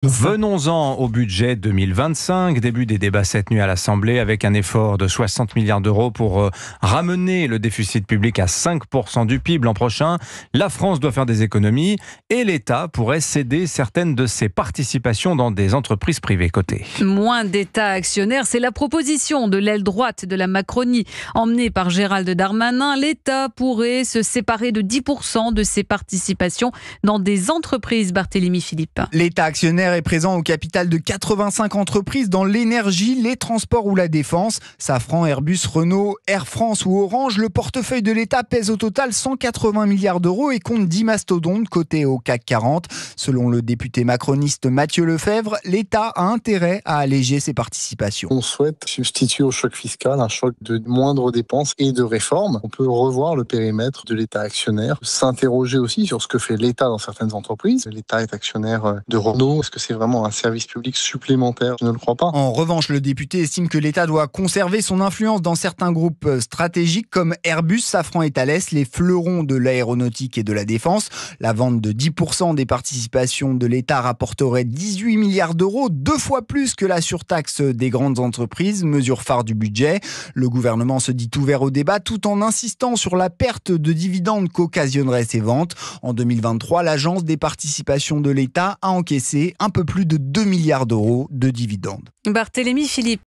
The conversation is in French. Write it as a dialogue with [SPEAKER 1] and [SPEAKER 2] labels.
[SPEAKER 1] Venons-en au budget 2025, début des débats cette nuit à l'Assemblée avec un effort de 60 milliards d'euros pour ramener le déficit public à 5% du PIB l'an prochain. La France doit faire des économies et l'État pourrait céder certaines de ses participations dans des entreprises privées cotées.
[SPEAKER 2] Moins d'État actionnaire, c'est la proposition de l'aile droite de la Macronie. Emmenée par Gérald Darmanin, l'État pourrait se séparer de 10% de ses participations dans des entreprises. Barthélémy Philippe.
[SPEAKER 3] L'État actionnaire est présent au capital de 85 entreprises dans l'énergie, les transports ou la défense. Safran, Airbus, Renault, Air France ou Orange, le portefeuille de l'État pèse au total 180 milliards d'euros et compte 10 mastodontes cotés au CAC 40. Selon le député macroniste Mathieu Lefebvre, l'État a intérêt à alléger ses participations.
[SPEAKER 4] On souhaite substituer au choc fiscal un choc de moindres dépenses et de réformes. On peut revoir le périmètre de l'État actionnaire, s'interroger aussi sur ce que fait l'État dans certaines entreprises. L'État est actionnaire de Renault. Est-ce que c'est vraiment un service public supplémentaire? Je ne le crois pas.
[SPEAKER 3] En revanche, le député estime que l'État doit conserver son influence dans certains groupes stratégiques comme Airbus, Safran et Thales, les fleurons de l'aéronautique et de la défense. La vente de 10% des participations de l'État rapporterait 18 milliards d'euros, 2 fois plus que la surtaxe des grandes entreprises, mesure phare du budget. Le gouvernement se dit ouvert au débat tout en insistant sur la perte de dividendes qu'occasionneraient ces ventes. En 2023, l'agence des participations de l'État a encaissé un peu plus de 2 milliards d'euros de dividendes.
[SPEAKER 2] Barthélémy Philippe.